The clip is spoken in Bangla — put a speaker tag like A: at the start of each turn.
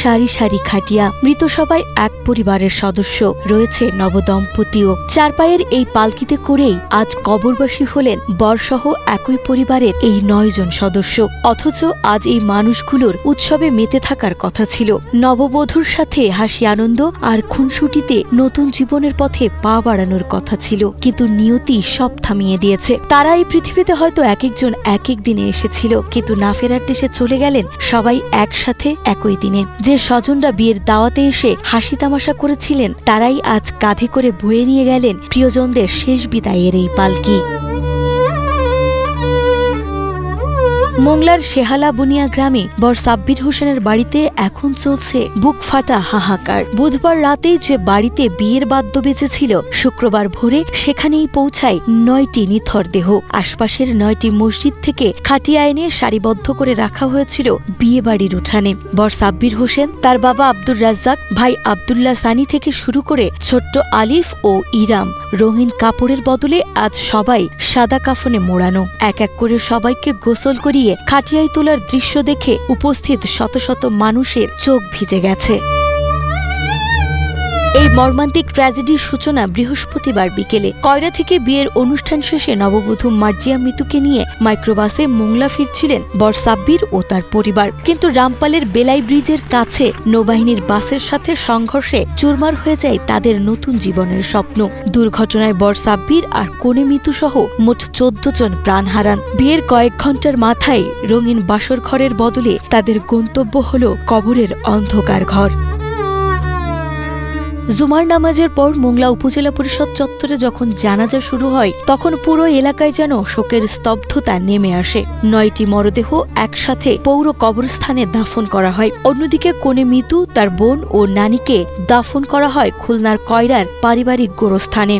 A: সারি সারি খাটিয়া, মৃত সবাই এক পরিবারের সদস্য, রয়েছে নবদম্পতিও। চার পায়ের এই পালকিতে করেই আজ কবরবাসী হলেন বরসহ একই পরিবারের এই 9 জন সদস্য। অথচ আজ এই মানুষগুলোর উৎসবে মেতে থাকার কথা ছিল। নববধূর সাথে হাসি আনন্দ আর খুনসুটিতে নতুন জীবনের পথে পা বাড়ানোর কথা ছিল, কিন্তু নিয়তি সব থামিয়ে দিয়েছে। তারা এই পৃথিবীতে হয়তো এক একজন এক এক দিনে এসেছিল, কিন্তু না ফেরার দেশে চলে গেলেন সবাই একসাথে একই দিনে। যে স্বজনরা বিয়ের দাওয়াতে এসে হাসি তামাশা করেছিলেন, তারাই আজ কাঁধে করে বয়ে নিয়ে গেলেন প্রিয়জনদের শেষ বিদায়ের এই পালকি। মোংলার শেহালা বুনিয়া গ্রামে বর সাব্বির হোসেনের বাড়িতে এখন চলছে বুক ফাটা হাহাকার। বুধবার রাতেই যে বাড়িতে বিয়ের বাদ্য বেজেছিল, শুক্রবার ভোরে সেখানেই পৌঁছায় 9টি নিথর দেহ। আশপাশের 9টি মসজিদ থেকে খাটিয়া এনে সারিবদ্ধ করে রাখা হয়েছিল বিয়ে বাড়ির উঠানে। বর সাব্বির হোসেন, তার বাবা আব্দুর রাজ্জাক, ভাই আব্দুল্লাহ সানি থেকে শুরু করে ছোট্ট আলিফ ও ইরাম রঙিন কাপড়ের বদলে আজ সবাই সাদা কাফনে মোড়ানো। এক এক করে সবাইকে গোসল করিয়ে খাটিয়ায় তোলার দৃশ্য দেখে উপস্থিত শত শত মানুষের চোখ ভিজে গেছে। এই মর্মান্তিক ট্র্যাজেডির সূচনা বৃহস্পতিবার বিকেলে। কয়রা থেকে বিয়ের অনুষ্ঠান শেষে নববধূ মার্জিয়া মিতুকে নিয়ে মাইক্রোবাসে মোংলা ফিরছিলেন বর সাব্বির ও তার পরিবার, কিন্তু রামপালের বেলাই ব্রিজের কাছে নৌবাহিনীর বাসের সাথে সংঘর্ষে চুরমার হয়ে যায় তাদের নতুন জীবনের স্বপ্ন। দুর্ঘটনায় বর সাব্বির আর কনে মিতু সহ মোট 14 জন প্রাণ হারান। বিয়ের কয়েক ঘন্টার মাথায় রঙিন বাসর ঘরের বদলে তাদের গন্তব্য হল কবরের অন্ধকার ঘর। জুমার নামাজের পর মোংলা উপজেলা পরিষদ চত্বরে যখন জানাজা শুরু হয়, তখন পুরো এলাকায় যেন শোকের স্তব্ধতা নেমে আসে। 9টি মরদেহ একসাথে পৌর কবরস্থানে দাফন করা হয়। অন্যদিকে কনে মিতু, তার বোন ও নানিকে দাফন করা হয় খুলনার কয়রার পারিবারিক গোরস্থানে।